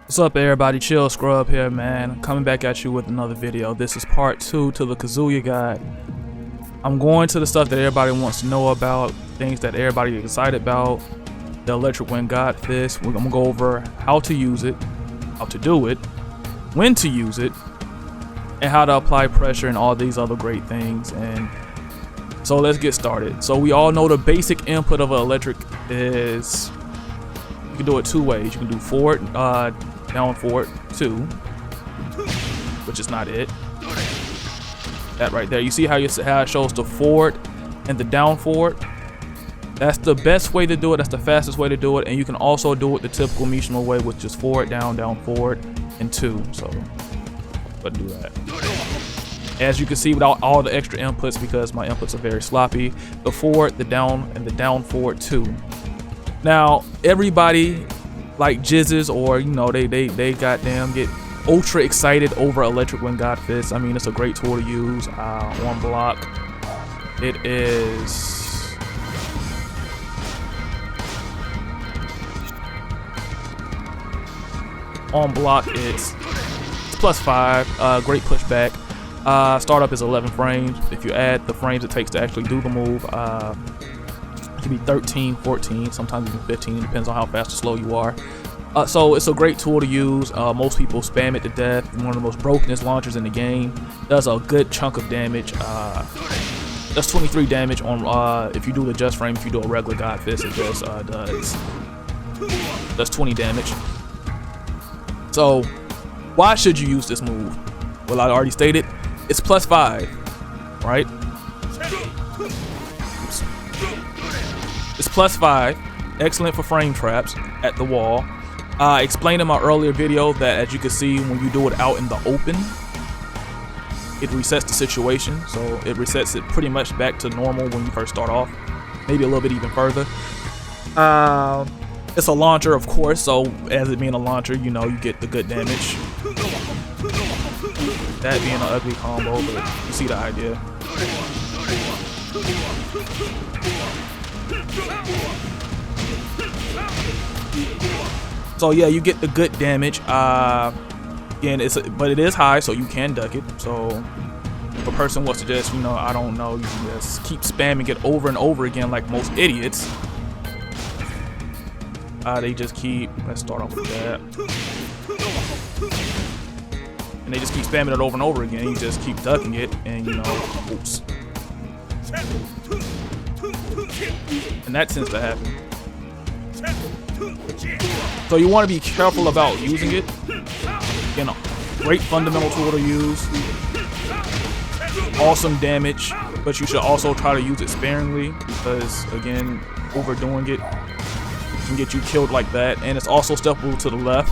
What's up everybody, Chill Scrub here, man. Coming back at you with another video. This is part 2 to the Kazuya guide. I'm going to the stuff that everybody wants to know about, things that everybody is excited about. The Electric Wind God Fist. We're gonna go over how to use it, how to do it, when to use it, and how to apply pressure and all these other great things. And so let's get started. So we all know the basic input of an electric is, you can do it two ways. You can do forward, down forward 2, which is not it. That right there, you see how it shows the forward and the down forward? That's the best way to do it, that's the fastest way to do it. And you can also do it the typical Mishima way, which is forward, down, forward, and 2. So let's do that. As you can see, without all the extra inputs, because my inputs are very sloppy, the forward, the down, and the down forward 2. Now everybody like jizzes, or you know, they goddamn get ultra excited over Electric Wind God Fist. I mean, it's a great tool to use on block. It is on block, it's +5, great pushback. Startup is 11 frames. If you add the frames it takes to actually do the move, it can be 13, 14, sometimes even 15, depends on how fast or slow you are. So it's a great tool to use. Most people spam it to death. One of the most brokenest launchers in the game. Does a good chunk of damage. Does 23 damage on if you do the just frame. If you do a regular God Fist, it just does 20 damage. So why should you use this move? Well, I already stated, it's +5, right? Oops. It's +5, excellent for frame traps at the wall. I explained in my earlier video that, as you can see, when you do it out in the open, it resets the situation. So it resets it pretty much back to normal when you first start off, maybe a little bit even further. It's a launcher, of course, so as it being a launcher, you know, you get the good damage. That being an ugly combo, but you see the idea. So yeah, you get the good damage. Again, but it is high, so you can duck it. So if a person wants to just, you know, I don't know, you can just keep spamming it over and over again like most idiots. They just keep, let's start off with that. And they just keep spamming it over and over again. You just keep ducking it, and you know, oops. And that tends to happen. So you want to be careful about using it. You know, great fundamental tool to use. Awesome damage, but you should also try to use it sparingly, because again, overdoing it can get you killed like that. And it's also steppable to the left.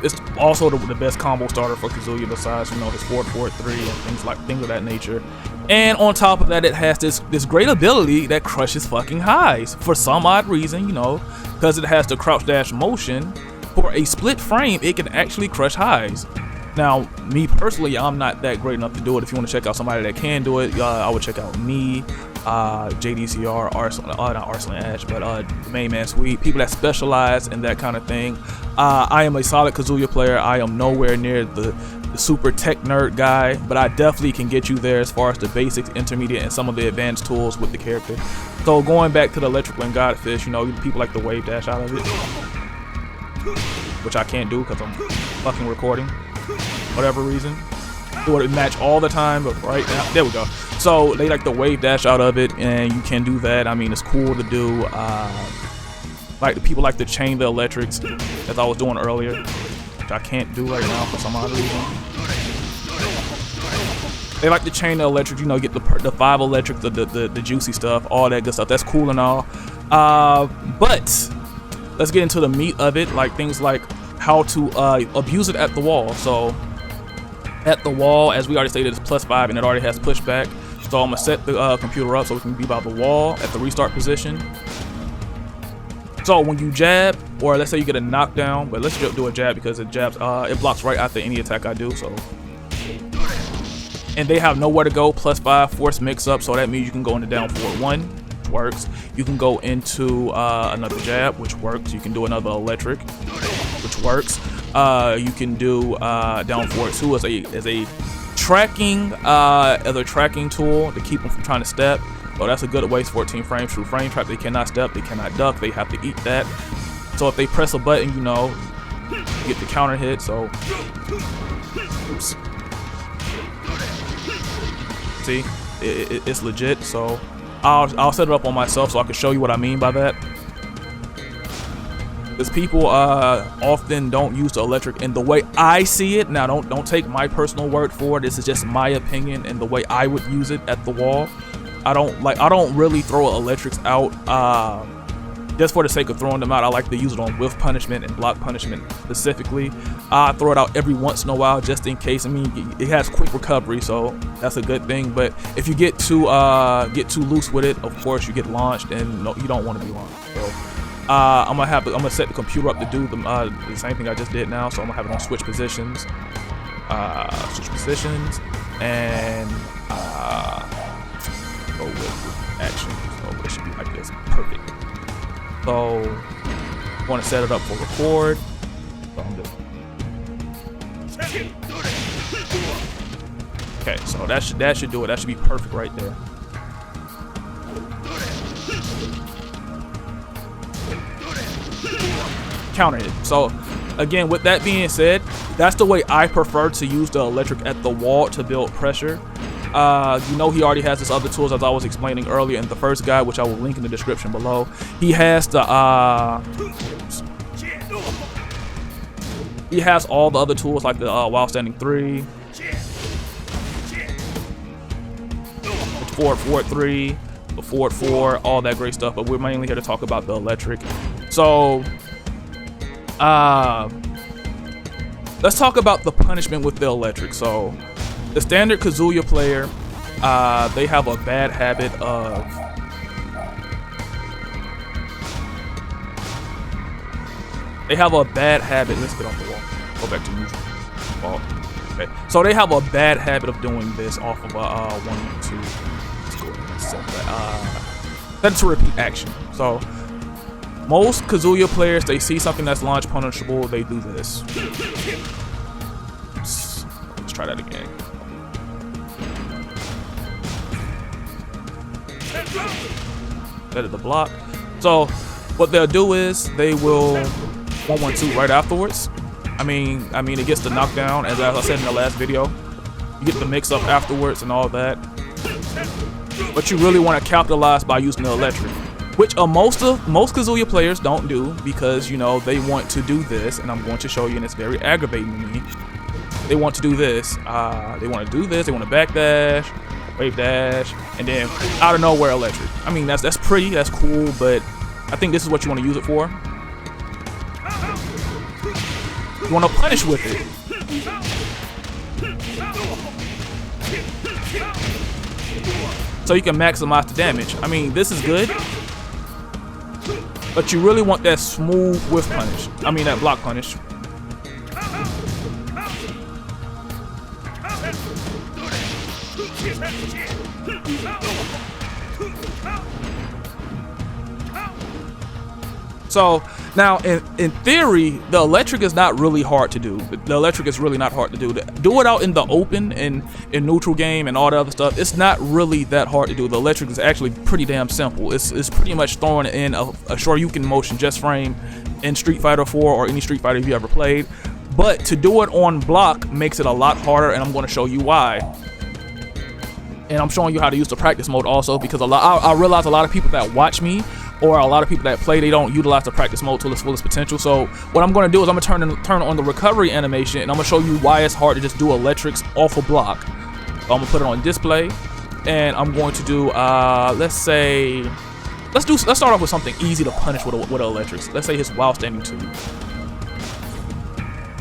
It's also the best combo starter for Kazuya, besides, you know, his forward 3 and things of that nature. And on top of that, it has this great ability that crushes fucking highs for some odd reason, you know, because it has the crouch dash motion. For a split frame, it can actually crush highs. Now, me personally, I'm not that great enough to do it. If you want to check out somebody that can do it, I would check out me, JDCR, not Arslan Ash, but the main man Sweet, people that specialize in that kind of thing. I am a solid Kazuya player. I am nowhere near the super tech nerd guy, but I definitely can get you there as far as the basics, intermediate, and some of the advanced tools with the character. So going back to the Electric Wind God Fist, you know, people like the wave dash out of it, which I can't do because I'm fucking recording, whatever reason. It would match all the time, but right now, there we go. So they like the wave dash out of it, and you can do that. I mean, it's cool to do. Like the people like to chain the electrics, as I was doing earlier, which I can't do right now for some odd reason. They like to chain the electric, you know, get the 5 electric, the juicy stuff, all that good stuff. That's cool and all. But let's get into the meat of it, like things like how to abuse it at the wall. So at the wall, as we already stated, it's +5 and it already has pushback. So I'm gonna set the computer up so we can be by the wall at the restart position. So when you jab, or let's say you get a knockdown, but let's just do a jab because it jabs, it blocks right after any attack I do. So, and they have nowhere to go. +5 force mix up, so that means you can go into down forward 1. which works. You can go into another jab, which works. You can do another electric, which works. You can do down forward 2 as a tracking tool to keep them from trying to step. So that's a good waste 14 frames. Through frame trap, they cannot step, they cannot duck, they have to eat that. So if they press a button, you know, you get the counter hit. So oops. See, it's legit. So I'll set it up on myself so I can show you what I mean by that. Because people often don't use the electric in the way I see it. Now, don't take my personal word for it. This is just my opinion and the way I would use it at the wall. I don't really throw electrics out just for the sake of throwing them out. I like to use it on whiff punishment and block punishment specifically. I throw it out every once in a while just in case. I mean, it has quick recovery, so that's a good thing. But if you get too loose with it, of course you get launched, and no, you don't want to be launched. So I'm gonna set the computer up to do the same thing I just did now. So I'm gonna have it on switch positions, and go with action. So it should be like this, perfect. So I want to set it up for record. So I'm doing. Okay, so that should do it. That should be perfect right there. Counter it. So again, with that being said, that's the way I prefer to use the electric at the wall to build pressure. You know, he already has his other tools, as I was explaining earlier in the first guide, which I will link in the description below. He has the he has all the other tools like the while standing 3, forward 3, the forward 4, all that great stuff. But we're mainly here to talk about the electric. So let's talk about the punishment with the electric. So the standard Kazuya player, they have a bad habit of let's get off the wall. Go back to music. Oh, okay. So they have a bad habit of doing this off of 1, 2. Let's go ahead and set that. That's to repeat action. So most Kazuya players, they see something that's launch punishable, they do this. Let's try that again. That is the block. So what they'll do is they will 1-1-2 right afterwards. I mean it gets the knockdown, as I said in the last video. You get the mix up afterwards and all that. But you really want to capitalize by using the electric, which most Kazuya players don't do, because, you know, they want to do this, and I'm going to show you, and it's very aggravating to me. They want to do this. They want to do this. They want to backdash, wave dash, and then out of nowhere electric. I mean, that's pretty, that's cool, but I think this is what you want to use it for. You want to punish with it. So you can maximize the damage. I mean, this is good, but you really want that smooth whiff punish. I mean, that block punish. So now, in theory, the electric is not really hard to do. The electric is really not hard to do. Do it out in the open, in neutral game and all the other stuff. It's not really that hard to do. The electric is actually pretty damn simple. It's pretty much throwing in a Shoryuken motion just frame in Street Fighter 4 or any Street Fighter you ever played. But to do it on block makes it a lot harder, and I'm going to show you why. And I'm showing you how to use the practice mode also, because I realize a lot of people that watch me, or a lot of people that play, they don't utilize the practice mode to its fullest potential. So what I'm going to do is I'm going to turn on the recovery animation, and I'm going to show you why it's hard to just do electrics off a block. So I'm going to put it on display, and I'm going to do let's start off with something easy to punish with electrics. Let's say his while standing 2. So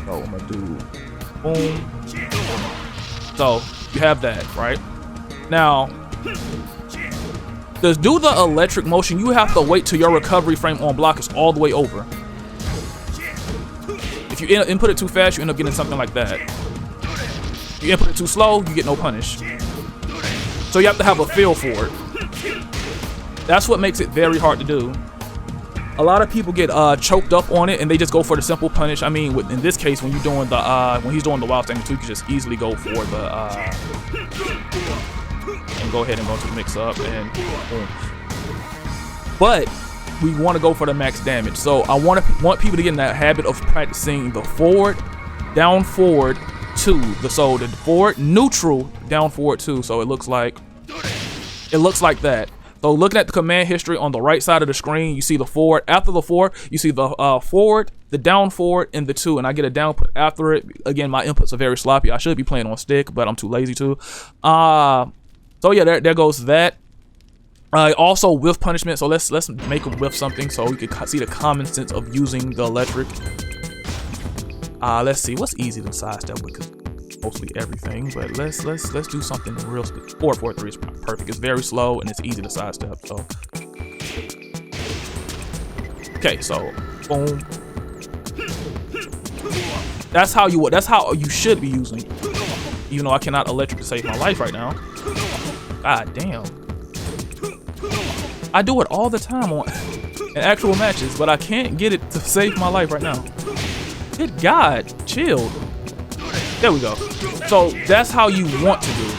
I'm going to do boom. So you have that, right? Now, to do the electric motion, you have to wait till your recovery frame on block is all the way over. If you input it too fast, you end up getting something like that. If you input it too slow, you get no punish. So you have to have a feel for it. That's what makes it very hard to do. A lot of people get choked up on it and they just go for the simple punish. I mean, in this case, when you're doing the when he's doing the wild standing 2, you can just easily go for the and go ahead and go to the mix up and boom. But we want to go for the max damage. So I want people to get in that habit of practicing the forward, down forward 2. So the forward, neutral, down forward 2. So it looks like that. So looking at the command history on the right side of the screen, you see the forward. After the 4, you see the forward, the down forward, and the 2. And I get a down put after it. Again, my inputs are very sloppy. I should be playing on stick, but I'm too lazy to. So yeah, there goes that. Also whiff punishment. So let's make him whiff something so we can see the common sense of using the electric. Let's see what's easy to sidestep because mostly everything, but let's do something real. 4-4-3 is perfect. It's very slow and it's easy to sidestep. So okay, so boom. That's how you should be using it. Even though I cannot electric to save my life right now. God damn. I do it all the time in actual matches, but I can't get it to save my life right now. Good God, chill. There we go. So that's how you want to do it.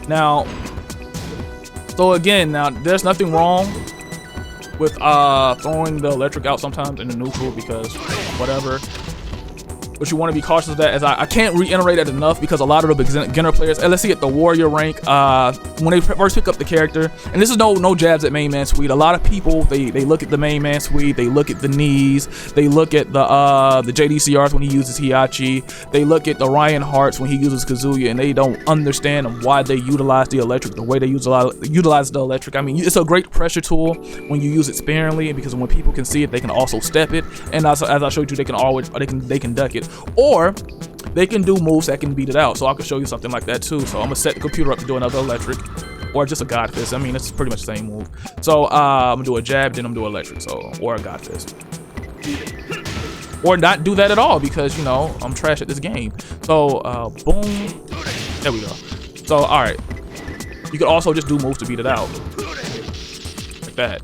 Now, so again, now there's nothing wrong with throwing the electric out sometimes in the neutral because whatever. But you want to be cautious of that, as I can't reiterate it enough because a lot of the beginner players, and let's see at the warrior rank, when they first pick up the character, and this is no jabs at main man suite. A lot of people they look at the main man suite, they look at the knees, they look at the JDCRs when he uses Hiachi, they look at the Ryan Hearts when he uses Kazuya, and they don't understand why they utilize the electric the way they utilize the electric. I mean, it's a great pressure tool when you use it sparingly, because when people can see it, they can also step it, and as I showed you, they can duck it. Or they can do moves that can beat it out. So I can show you something like that too. So I'm gonna set the computer up to do another electric, or just a God Fist. I mean, it's pretty much the same move. So I'm gonna do a jab, then I'm gonna do electric. So, or a God Fist, or not do that at all because you know I'm trash at this game. So boom, there we go. So all right, you could also just do moves to beat it out, like that.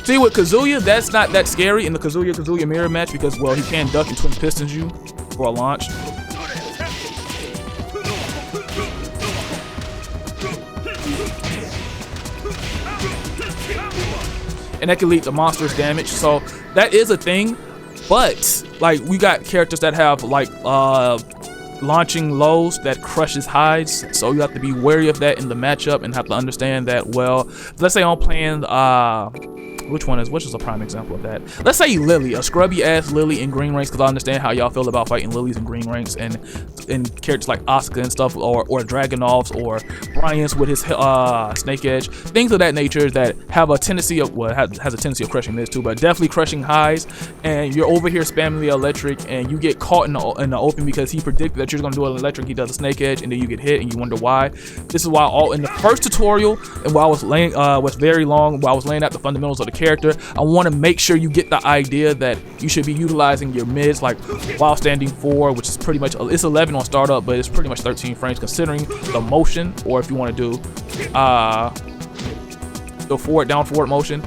See, with Kazuya, that's not that scary in the Kazuya mirror match because, well, he can duck and twin pistons you for a launch. And that can lead to monstrous damage. So that is a thing, but like we got characters that have like launching lows that crushes highs, so you have to be wary of that in the matchup and have to understand that. Well, let's say I'm playing which is a prime example of that? Let's say Lily, a scrubby ass Lily in green ranks, because I understand how y'all feel about fighting Lilies in green ranks, and characters like Asuka and stuff, or Dragunovs, or Bryant's with his Snake Edge, things of that nature that have a tendency of, well, has a tendency of crushing this too, but definitely crushing highs. And you're over here spamming the electric, and you get caught in the open because he predicted that you're gonna do an electric. He does a Snake Edge, and then you get hit, and you wonder why. This is why all in the first tutorial, and while I was laying, was very long, while I was laying out the fundamentals of the character, I want to make sure you get the idea that you should be utilizing your mids like while standing 4, which is pretty much, it's 11 on startup, but it's pretty much 13 frames considering the motion. Or if you want to do the down forward motion,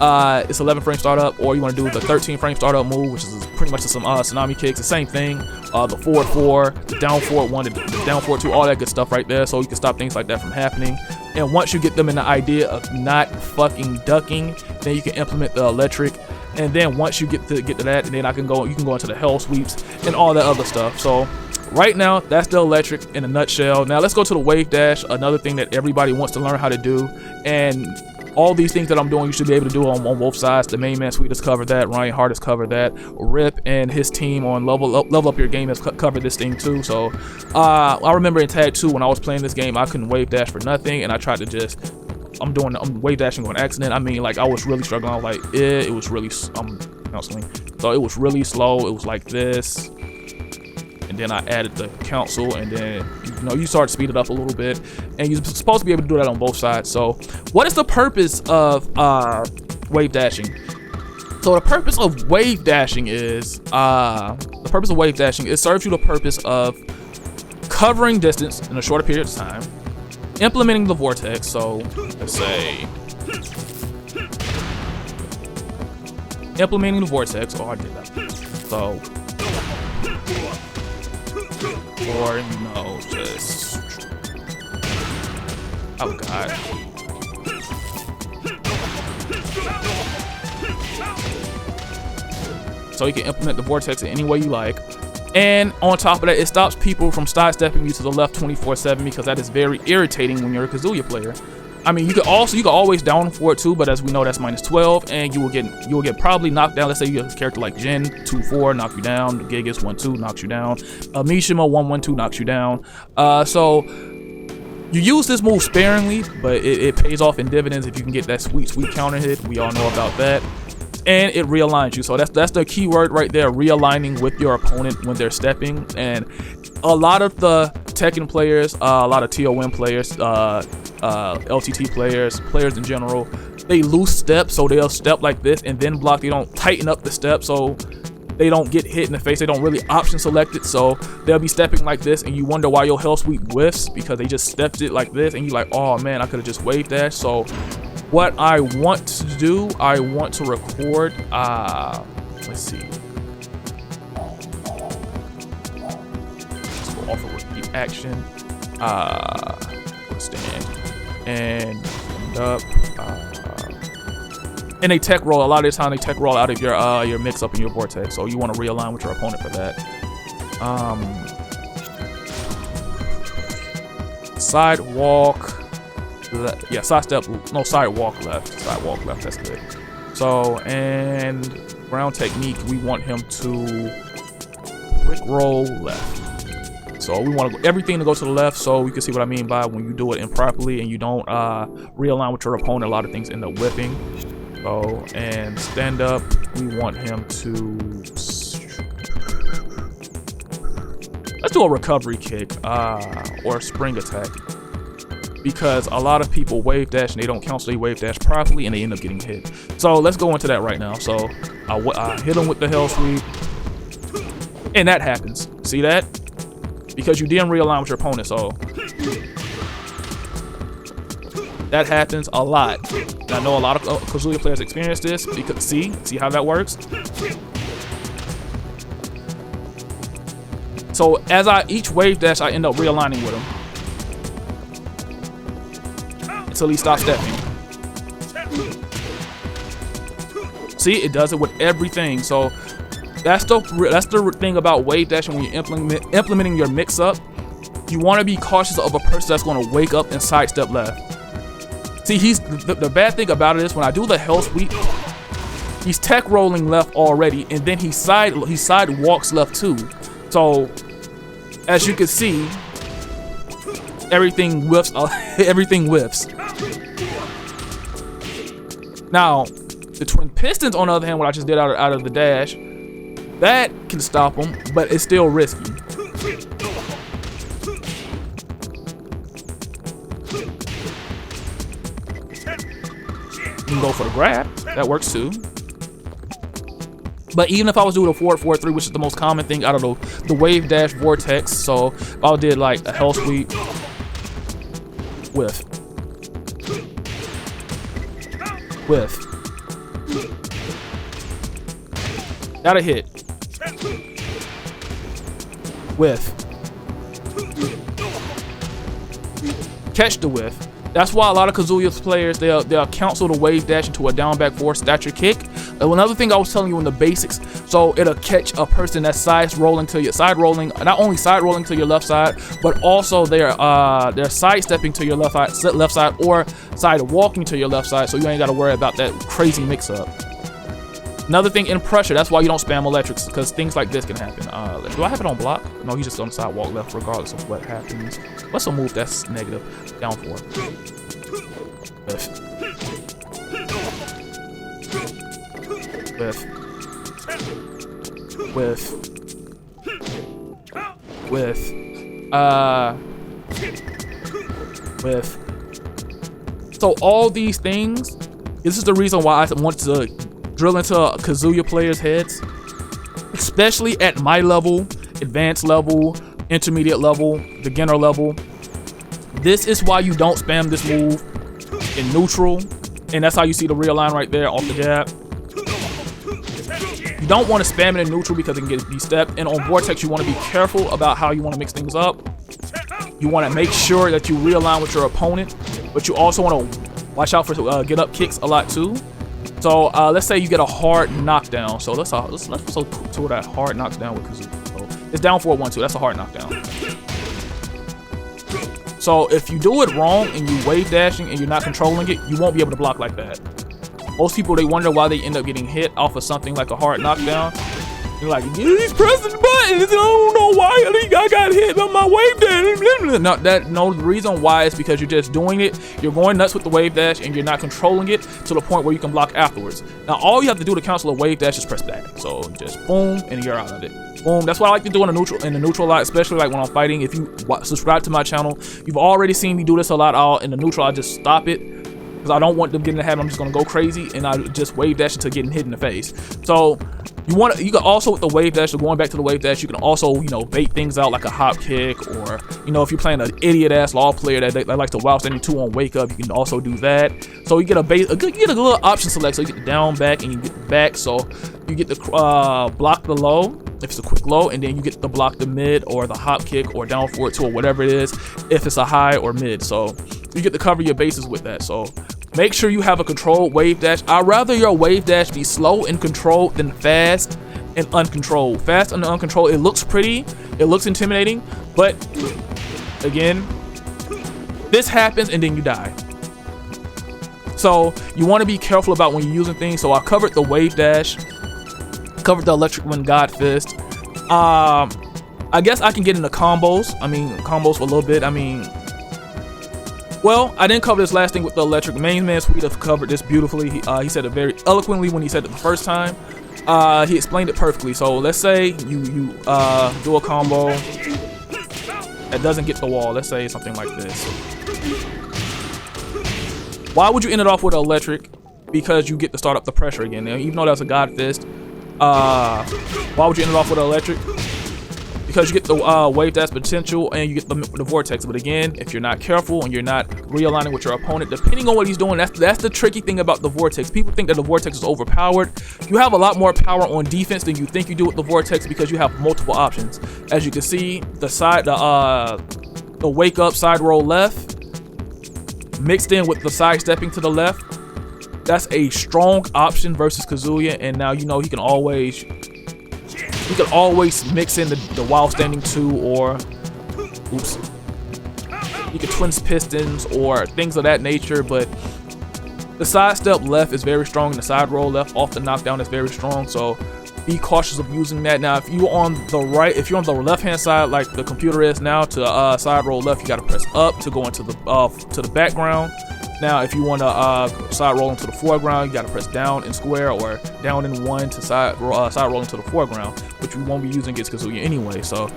it's 11 frame startup, or you want to do the 13 frame startup move, which is pretty much some tsunami kicks, the same thing, the forward 4, the down forward 1, the down forward 2, all that good stuff right there, so you can stop things like that from happening. And once you get them in the idea of not fucking ducking, then you can implement the electric. And then once you get to that, and then you can go into the hell sweeps and all that other stuff. So right now, that's the electric in a nutshell. Now let's go to the wave dash, another thing that everybody wants to learn how to do. And all these things that I'm doing, you should be able to do on both sides. The main man suite has covered that. Ryan Hart has covered that. Rip and his team on Level Up Your Game has covered this thing too. So I remember in Tag 2 when I was playing this game, I couldn't wave dash for nothing, and I tried to just, I'm wave dashing on accident. I mean, like, I was really struggling. I was like, it was really, counseling. So it was really slow. It was like this, and then I added the council, and then you start to speed it up a little bit, and you're supposed to be able to do that on both sides. So what is the purpose of wave dashing? So the purpose of wave dashing is it serves you the purpose of covering distance in a shorter period of time, implementing the vortex. So let's say implementing the vortex. Oh, I did that. So, or just oh god. So you can implement the vortex in any way you like. And on top of that, it stops people from sidestepping you to the left 24/7, because that is very irritating when you're a Kazuya player. I mean, you could always down for it too, but as we know, that's -12, and you will get probably knocked down. Let's say you have a character like Jin, 2-4, knock you down. Gigas 1-2 knocks you down. Mishima 1-1-2 knocks you down. So you use this move sparingly, but it pays off in dividends if you can get that sweet counter hit. We all know about that. And it realigns you. So that's the key word right there, realigning with your opponent when they're stepping. And a lot of the Tekken players, a lot of TOM players, LTT players in general, they lose steps, so they'll step like this and then block. They don't tighten up the step, so they don't get hit in the face. They don't really option select it, so they'll be stepping like this, and you wonder why your hell sweep whiffs, because they just stepped it like this, and you're like, oh man, I could have just wave dashed. So what I want to do, I want to record, let's see. Let's go off of repeat action. Stand and up. And they tech roll. A lot of the time they tech roll out of your mix up in your vortex. So you want to realign with your opponent for that. Sidewalk. Yeah, sidestep. No, sidewalk left. Sidewalk left. That's good. So, and ground technique, we want him to quick roll left. So we want everything to go to the left, so you can see what I mean by when you do it improperly and you don't realign with your opponent, a lot of things end up whipping. So, and stand up, we want him to, let's do a recovery kick or a spring attack, because a lot of people wave dash and they don't cancel their wave dash properly and they end up getting hit. So let's go into that right now. So I hit him with the hell sweep, and that happens. See that? Because you didn't realign with your opponent, so that happens a lot. And I know a lot of Kazuya players experience this, because see how that works. So as each wave dash, I end up realigning with him until he stops stepping. See, it does it with everything. So that's the thing about wave dashing when you're implementing your mix up. You want to be cautious of a person that's going to wake up and sidestep left. See, the bad thing about it is when I do the hell sweep, he's tech rolling left already, and then he sidewalks left too. So as you can see, everything whiffs. Everything whiffs. Now the twin pistons, on the other hand, what I just did out of the dash, that can stop him, but it's still risky. You can go for the grab. That works too. But even if I was doing a 4-4-3, which is the most common thing out of the wave dash vortex, so if I did like a hell sweep, whiff, whiff, gotta hit, whiff, catch the whiff. That's why a lot of Kazuya players, they'll cancel the wave dash into a down back forward stature kick. Another thing I was telling you in the basics, so it'll catch a person that's side rolling, not only side rolling to your left side, but also they're sidestepping to your left side, or side walking to your left side, so you ain't got to worry about that crazy mix up. Another thing, in pressure, that's why you don't spam electrics, because things like this can happen. Do I have it on block? No, he's just on the sidewalk left regardless of what happens. What's a move that's negative? Down 4. Whiff. Whiff. Whiff. so all these things, this is the reason why I want to drill into Kazuya players' heads, especially at my level, advanced level, intermediate level, beginner level. This is why you don't spam this move in neutral, and that's how you see the real line right there off the jab. You don't want to spam it in neutral because it can get de-stepped, and on Vortex you want to be careful about how you want to mix things up. You want to make sure that you realign with your opponent, but you also want to watch out for get up kicks a lot too. So let's say you get a hard knockdown. So let's go to that hard knockdown with Kazuya. So it's down 4-1-2. That's a hard knockdown. So if you do it wrong and you wave dashing and you're not controlling it, you won't be able to block like that. Most people, they wonder why they end up getting hit off of something like a hard knockdown. You're like, he's pressing buttons. I don't know why I got hit on my wave dash. No, the reason why is because you're just doing it. You're going nuts with the wave dash and you're not controlling it to the point where you can block afterwards. Now, all you have to do to cancel a wave dash is press back. So just boom, and you're out of it. Boom. That's what I like to do in the neutral a lot, especially like when I'm fighting. If you subscribe to my channel, you've already seen me do this a lot. In the neutral, I just stop it, because I don't want them getting the habit. I'm just gonna go crazy and I just wave dash until getting hit in the face. So you can also, with the wave dash, so going back to the wave dash, you can also, bait things out like a hop kick, or if you're playing an idiot ass law player that likes to wild standing 2 on wake up, you can also do that. So you get a little option select. So you get the down back and you get the back. So you get the block the low if it's a quick low, and then you get the block the mid or the hop kick or down forward 2 or whatever it is if it's a high or mid. So you get to cover your bases with that. So make sure you have a controlled wave dash. I'd rather your wave dash be slow and controlled than fast and uncontrolled. Fast and uncontrolled, it looks pretty, it looks intimidating, but again, this happens and then you die. So you want to be careful about when you're using things. So I covered the wave dash, covered the electric wind god fist. I guess I can get into combos. Combos for a little bit. Well, I didn't cover this last thing with the electric. Main Man Sweet have covered this beautifully. He said it very eloquently when he said it the first time. He explained it perfectly. So let's say you do a combo that doesn't get the wall. Let's say something like this. Why would you end it off with an electric? Because you get to start up the pressure again. Now, even though that's a god fist, why would you end it off with an electric? Because you get the wave dash potential and you get the vortex. But again, if you're not careful and you're not realigning with your opponent, depending on what he's doing, that's the tricky thing about the vortex. People think that the vortex is overpowered. You have a lot more power on defense than you think you do with the vortex, because you have multiple options. As you can see, the wake up side roll left mixed in with the side stepping to the left. That's a strong option versus Kazuya, and now he can always mix in the wild standing 2, or you can twins pistons or things of that nature. But the side step left is very strong, and the side roll left off the knockdown is very strong. So be cautious of using that. Now, if you're on the left hand side like the computer is now, to side roll left, you got to press up to go into the background. Now, if you want to side roll into the foreground, you got to press down and square, or down and 1 to side roll into the foreground, which we won't be using against Kazuya anyway. So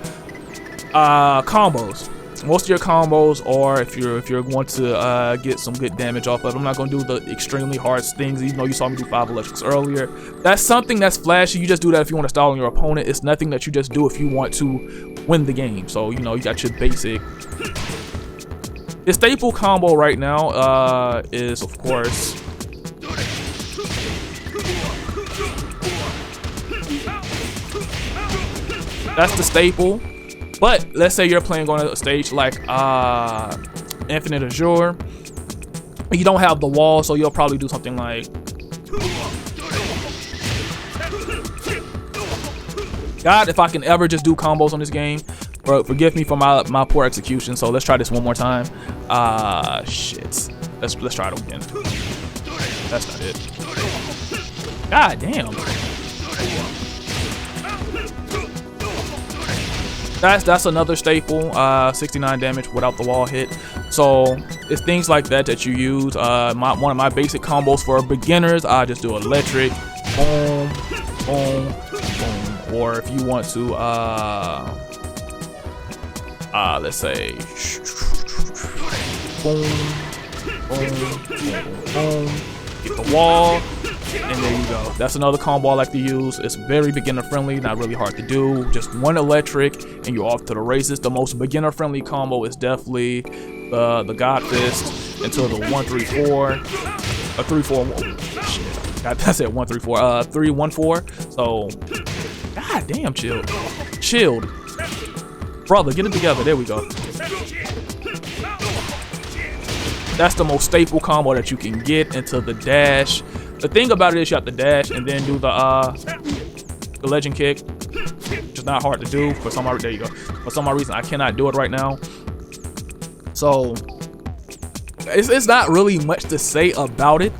combos. Most of your combos, or if you're going to get some good damage off of it, I'm not going to do the extremely hard things, even though you saw me do 5 electrics earlier. That's something that's flashy. You just do that if you want to style on your opponent. It's nothing that you just do if you want to win the game. So you got your basic. The staple combo right now is, of course, that's the staple. But let's say you're playing on a stage like Infinite Azure. You don't have the wall, so you'll probably do something like, God, if I can ever just do combos on this game. Bro, forgive me for my poor execution. So let's try this one more time. Shit. Let's try it again. That's not it. God damn. That's another staple. 69 damage without the wall hit. So it's things like that you use. One of my basic combos for beginners, I just do electric, boom, boom, boom. Or if you want to let's say, boom, boom, boom, boom, hit the wall, and there you go. That's another combo I like to use. It's very beginner friendly, not really hard to do. Just one electric and you're off to the races. The most beginner friendly combo is definitely the God Fist until the 1-3-4, a 3-4. Shit, I said 1-3-4. 3-1-4. So, god damn, chilled, brother, get it together. There we go. That's the most staple combo that you can get into the dash. The thing about it is you have to dash and then do the legend kick, which is not hard to do. For some there you go. For some reason I cannot do it right now. So it's not really much to say about it.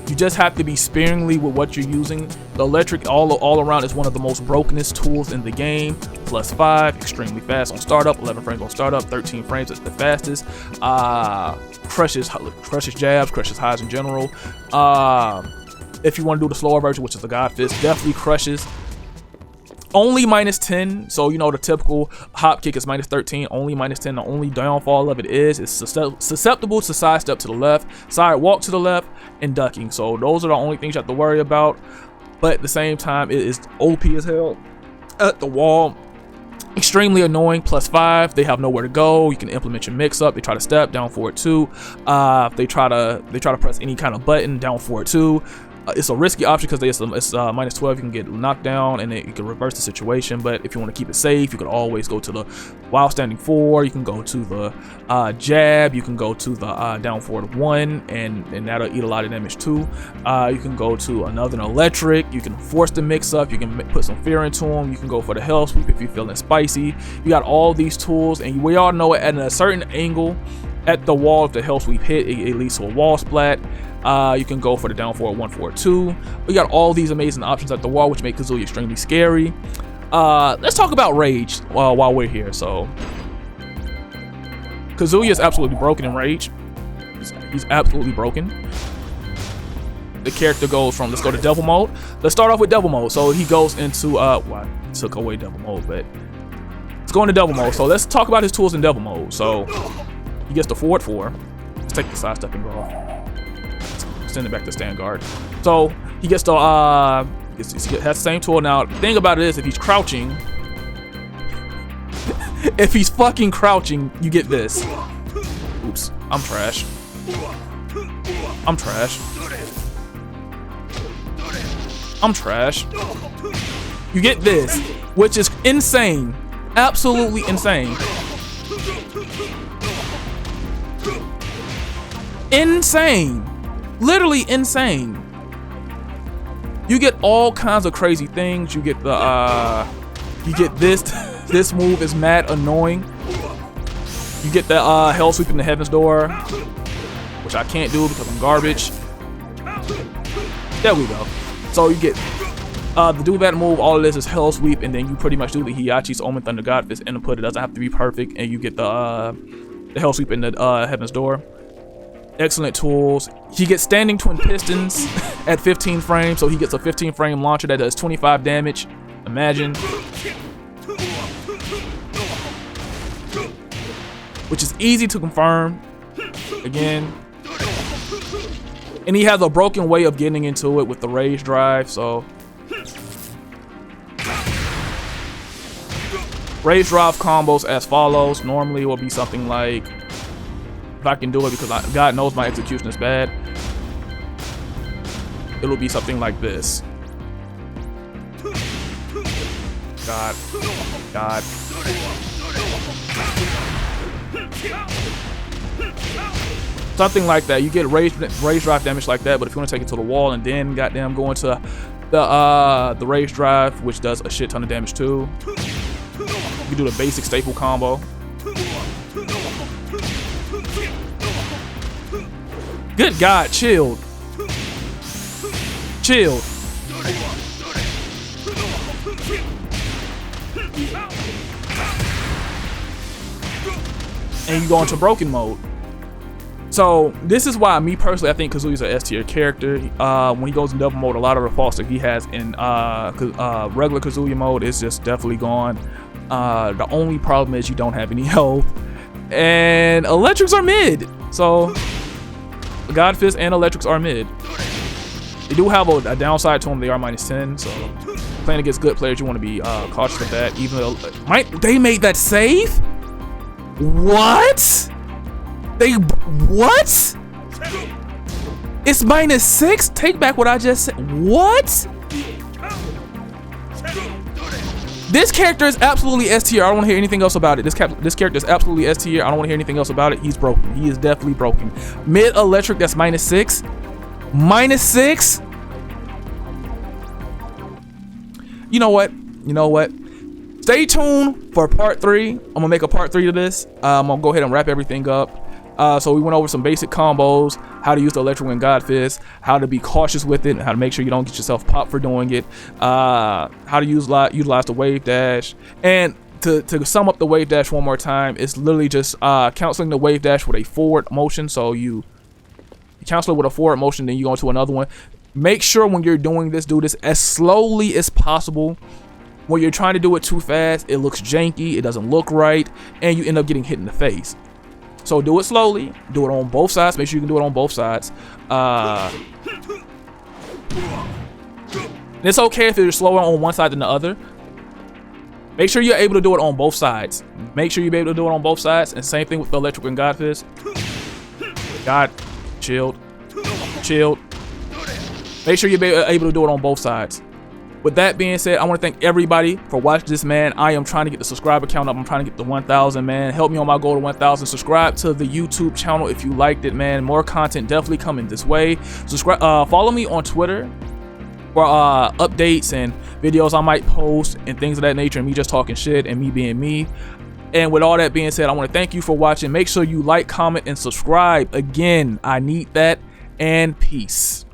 You just have to be sparingly with what you're using. The electric all around is one of the most brokenest tools in the game. +5, extremely fast on startup, 11 frames on startup, 13 frames at the fastest. Crushes jabs, crushes highs in general. If you want to do the slower version, which is the God Fist, definitely crushes. Only -10, so you know the typical hop kick is -13, only -10. The only downfall of it is it's susceptible to side step to the left, side walk to the left, and ducking. So those are the only things you have to worry about. But at the same time, it is OP as hell at the wall. Extremely annoying. +5, they have nowhere to go. You can implement your mix up. They try to step, down forward 2. If they try to press any kind of button, down forward 2. It's a risky option because it's -12. You can get knocked down and you can reverse the situation. But if you want to keep it safe, you can always go to the while standing 4. You can go to the jab. You can go to the down forward 1, and that'll eat a lot of damage too. You can go to another electric. You can force the mix up. You can put some fear into them. You can go for the hell sweep if you're feeling spicy. You got all these tools, and we all know it at a certain angle at the wall. If the hell sweep hit, it leads to a wall splat. You can go for the down forward 1-4-2. We got all these amazing options at the wall, which make Kazuya extremely scary. Let's talk about rage while we're here. So Kazuya is absolutely broken in rage. He's absolutely broken. The character goes from, let's go to devil mode. Let's start off with devil mode. So he goes into well, I took away devil mode, but let's go into devil mode. So let's talk about his tools in devil mode. So he gets the forward 4. Let's take the side step and go. Send it back to stand guard. So he gets the he has the same tool. Now the thing about it is, if he's crouching, if he's fucking crouching, you get this. Oops, I'm trash. I'm trash. I'm trash. You get this, which is insane. Absolutely insane. Insane. Literally insane. You get all kinds of crazy things. You get the you get this. This move is mad annoying. You get the hell sweep in the heaven's door, which I can't do because I'm garbage. There we go. So you get the do that move. All of this is hell sweep, and then you pretty much do the Hiyachi's Omen Thunder God Fist input. It doesn't have to be perfect, and you get the hell sweep in the heaven's door. Excellent tools. He gets standing twin pistons at 15 frames, so he gets a 15 frame launcher that does 25 damage. Imagine. Which is easy to confirm. Again. And he has a broken way of getting into it with the rage drive, so. Rage drive combos as follows. Normally it will be something like, if I can do it, because God knows my execution is bad, it'll be something like this. God. Something like that. You get rage drive damage like that, but if you want to take it to the wall and then goddamn go into the rage drive, which does a shit ton of damage too, you can do the basic staple combo. Good God, chilled. Chilled. And you go into broken mode. So this is why, me personally, I think Kazuya's an S tier character. When he goes in devil mode, a lot of the faults that he has in regular Kazuya mode is just definitely gone. The only problem is you don't have any health, and electrics are mid. So God Fist and electrics are mid. They do have a downside to them. They are -10, so playing against good players, you want to be cautious of that. Even though they made that save. What? What? It's -6? Take back what I just said. What? This character is absolutely S tier. I don't want to hear anything else about it. This character is absolutely S tier. I don't want to hear anything else about it. He's broken. He is definitely broken. Mid electric, that's -6. -6? You know what? You know what? Stay tuned for part 3. I'm gonna make a part 3 to this. I'm gonna go ahead and wrap everything up. So we went over some basic combos, how to use the electric and God Fist, how to be cautious with it, and how to make sure you don't get yourself popped for doing it, how to utilize the wave dash. And to sum up the wave dash one more time, it's literally just canceling the wave dash with a forward motion. So you cancel it with a forward motion, then you go into another one. Make sure when you're doing this, do this as slowly as possible. When you're trying to do it too fast, it looks janky, it doesn't look right, and you end up getting hit in the face. So do it slowly, do it on both sides. Make sure you can do it on both sides. It's okay if you're slower on one side than the other. Make sure you're able to do it on both sides. Make sure you're able to do it on both sides. And same thing with the electric and God Fist. God, chilled. Make sure you're able to do it on both sides. With that being said, I want to thank everybody for watching this, man. I am trying to get the subscriber count up. I'm trying to get to 1,000, man. Help me on my goal to 1,000. Subscribe to the YouTube channel if you liked it, man. More content definitely coming this way. Subscribe. Follow me on Twitter for updates and videos I might post and things of that nature, and me just talking shit and me being me. And with all that being said, I want to thank you for watching. Make sure you like, comment, and subscribe. Again, I need that. And peace.